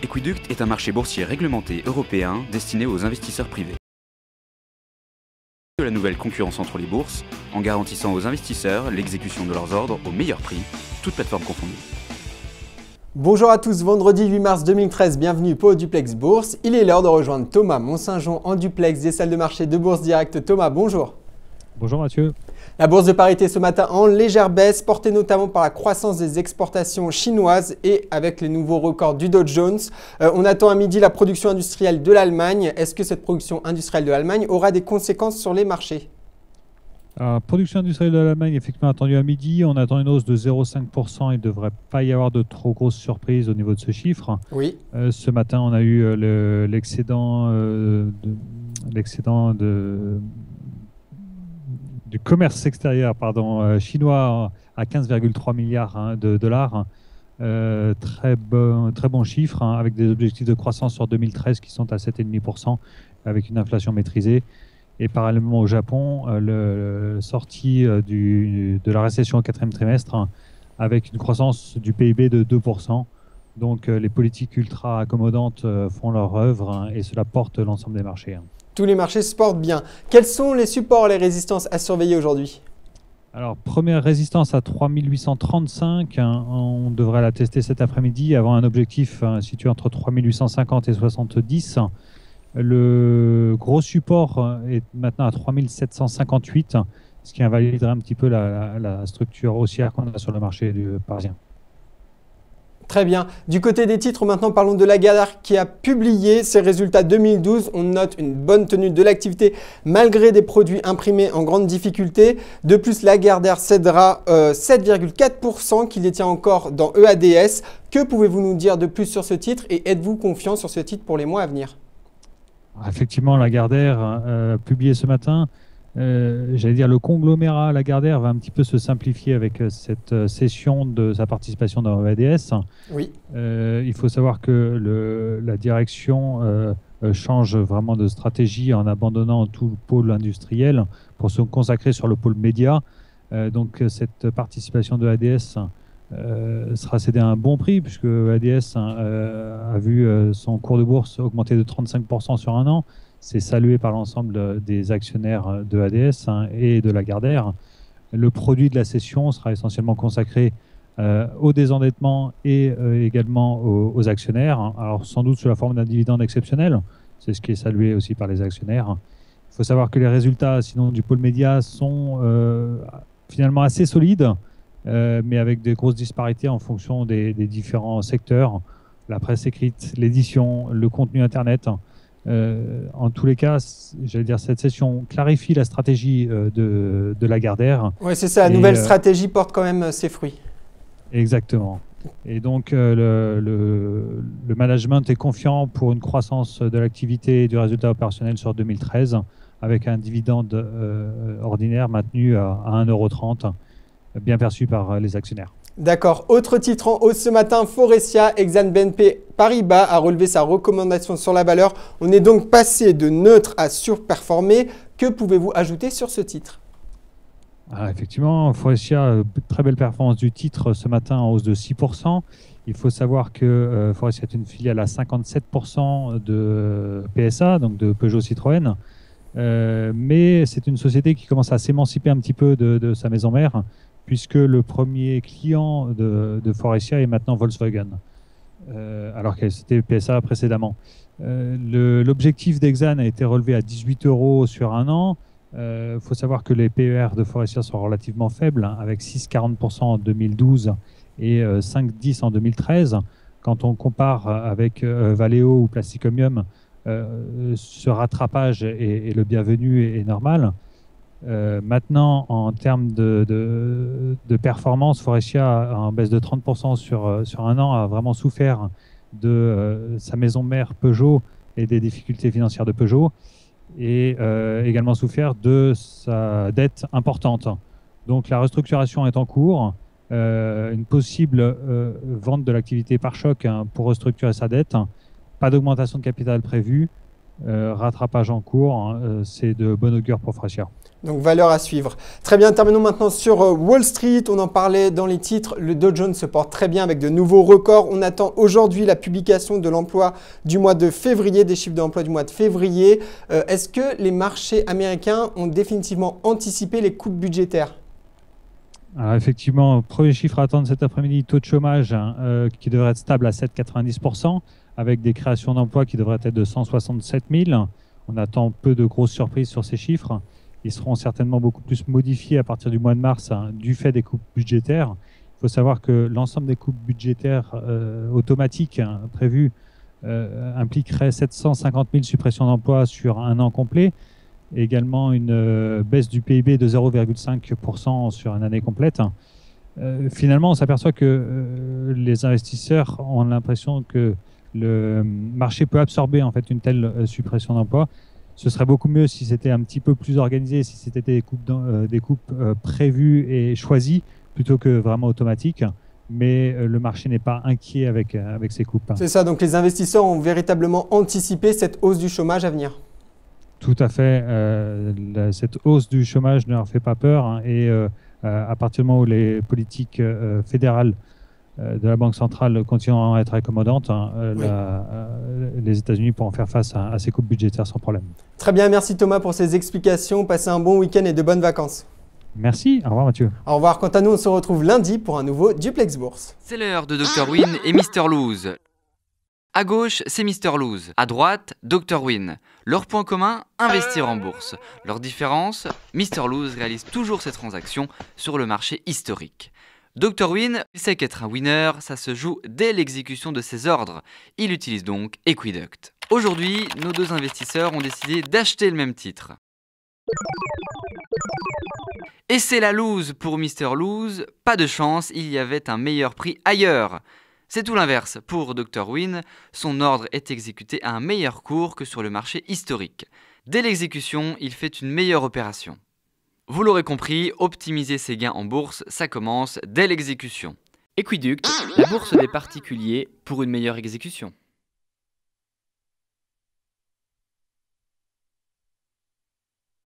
Equiduct est un marché boursier réglementé européen destiné aux investisseurs privés. De la nouvelle concurrence entre les bourses, en garantissant aux investisseurs l'exécution de leurs ordres au meilleur prix, toutes plateformes confondues. Bonjour à tous, vendredi 8 mars 2013, bienvenue pour Duplex Bourse. Il est l'heure de rejoindre Thomas Mont-Saint-Jean en duplex des salles de marché de Bourse Direct. Thomas, bonjour. Bonjour Mathieu. La bourse de Paris était ce matin en légère baisse, portée notamment par la croissance des exportations chinoises et avec les nouveaux records du Dow Jones. On attend à midi la production industrielle de l'Allemagne. Est-ce que cette production industrielle de l'Allemagne aura des conséquences sur les marchés ? Alors, production industrielle de l'Allemagne, effectivement, attendue à midi. On attend une hausse de 0,5%. Il ne devrait pas y avoir de trop grosses surprises au niveau de ce chiffre. Oui. Ce matin, on a eu l'excédent du commerce extérieur chinois à 15,3 milliards de dollars. Très bon chiffre, avec des objectifs de croissance sur 2013 qui sont à 7,5% avec une inflation maîtrisée. Et parallèlement au Japon, sortie de la récession au quatrième trimestre avec une croissance du PIB de 2%. Donc les politiques ultra accommodantes font leur œuvre et cela porte l'ensemble des marchés. Tous les marchés se portent bien. Quels sont les supports, les résistances à surveiller aujourd'hui ? Alors, première résistance à 3835, on devrait la tester cet après-midi avant un objectif situé entre 3850 et 70. Le gros support est maintenant à 3758, ce qui invaliderait un petit peu la structure haussière qu'on a sur le marché parisien. Très bien. Du côté des titres, maintenant parlons de Lagardère qui a publié ses résultats 2012. On note une bonne tenue de l'activité malgré des produits imprimés en grande difficulté. De plus, Lagardère cédera 7,4% qu'il détient encore dans EADS. Que pouvez-vous nous dire de plus sur ce titre et êtes-vous confiant sur ce titre pour les mois à venir ? Effectivement, Lagardère publié ce matin. Le conglomérat Lagardère va un petit peu se simplifier avec cette cession de sa participation dans EADS. Oui. Il faut savoir que la direction change vraiment de stratégie en abandonnant tout le pôle industriel pour se consacrer sur le pôle média. Donc cette participation de EADS sera cédée à un bon prix puisque EADS a vu son cours de bourse augmenter de 35% sur un an. C'est salué par l'ensemble des actionnaires de ADS et de Lagardère. Le produit de la cession sera essentiellement consacré au désendettement et également aux actionnaires. Alors sans doute sous la forme d'un dividende exceptionnel, c'est ce qui est salué aussi par les actionnaires. Il faut savoir que les résultats sinon du pôle média sont finalement assez solides, mais avec des grosses disparités en fonction des différents secteurs, la presse écrite, l'édition, le contenu Internet. En tous les cas, cette session clarifie la stratégie de Lagardère. Oui, c'est ça, la nouvelle stratégie porte quand même ses fruits. Exactement. Et donc, le management est confiant pour une croissance de l'activité et du résultat opérationnel sur 2013, avec un dividende ordinaire maintenu à 1,30 €, bien perçu par les actionnaires. D'accord. Autre titre en hausse ce matin, Faurecia, Exane BNP Paribas a relevé sa recommandation sur la valeur. On est donc passé de neutre à surperformé. Que pouvez-vous ajouter sur ce titre ? Effectivement, Faurecia, très belle performance du titre ce matin en hausse de 6%. Il faut savoir que Faurecia est une filiale à 57% de PSA, donc de Peugeot Citroën. Mais c'est une société qui commence à s'émanciper un petit peu de sa maison mère, puisque le premier client de Faurecia est maintenant Volkswagen, alors qu'elle c'était PSA précédemment. L'objectif d'Exane a été relevé à 18 € sur un an. Il faut savoir que les PER de Faurecia sont relativement faibles, avec 6,40% en 2012 et 5,10% en 2013. Quand on compare avec Valeo ou Plasticomium, ce rattrapage est le bienvenu et normal. Maintenant, en termes de performance, Faurecia, en baisse de 30% sur un an, a vraiment souffert de sa maison mère Peugeot et des difficultés financières de Peugeot, et également souffert de sa dette importante. Donc la restructuration est en cours, une possible vente de l'activité par choc pour restructurer sa dette, pas d'augmentation de capital prévue. rattrapage en cours, hein, c'est de bon augure pour Forestia. Donc valeur à suivre. Très bien, terminons maintenant sur Wall Street. On en parlait dans les titres. Le Dow Jones se porte très bien avec de nouveaux records. On attend aujourd'hui la publication de l'emploi du mois de février, des chiffres de l'emploi du mois de février. Est-ce que les marchés américains ont définitivement anticipé les coupes budgétaires? Alors effectivement, premier chiffre à attendre cet après-midi, taux de chômage qui devrait être stable à 7,90%, avec des créations d'emplois qui devraient être de 167 000. On attend peu de grosses surprises sur ces chiffres. Ils seront certainement beaucoup plus modifiés à partir du mois de mars du fait des coupes budgétaires. Il faut savoir que l'ensemble des coupes budgétaires automatiques prévues impliquerait 750 000 suppressions d'emplois sur un an complet, et également une baisse du PIB de 0,5% sur une année complète. Finalement, on s'aperçoit que les investisseurs ont l'impression que le marché peut absorber en fait une telle suppression d'emplois. Ce serait beaucoup mieux si c'était un petit peu plus organisé, si c'était des coupes prévues et choisies, plutôt que vraiment automatiques. Mais le marché n'est pas inquiet avec ces coupes. C'est ça, donc les investisseurs ont véritablement anticipé cette hausse du chômage à venir. Tout à fait. Cette hausse du chômage ne leur fait pas peur. Hein, et à partir du moment où les politiques fédérales de la Banque centrale continueront à être accommodantes, hein, oui. Les États-Unis pourront faire face à ces coupes budgétaires sans problème. Très bien, merci Thomas pour ces explications. Passez un bon week-end et de bonnes vacances. Merci, au revoir Mathieu. Au revoir, quant à nous on se retrouve lundi pour un nouveau Duplex Bourse. C'est l'heure de Dr Win et Mr Lose. À gauche, c'est Mr Lose. À droite, Dr Win. Leur point commun, investir en bourse. Leur différence, Mr Lose réalise toujours ses transactions sur le marché historique. Dr Win, il sait qu'être un winner, ça se joue dès l'exécution de ses ordres. Il utilise donc Equiduct. Aujourd'hui, nos deux investisseurs ont décidé d'acheter le même titre. Et c'est la lose pour Mr Lose. Pas de chance, il y avait un meilleur prix ailleurs. C'est tout l'inverse. Pour Dr Win, son ordre est exécuté à un meilleur cours que sur le marché historique. Dès l'exécution, il fait une meilleure opération. Vous l'aurez compris, optimiser ses gains en bourse, ça commence dès l'exécution. Equiduct, la bourse des particuliers pour une meilleure exécution.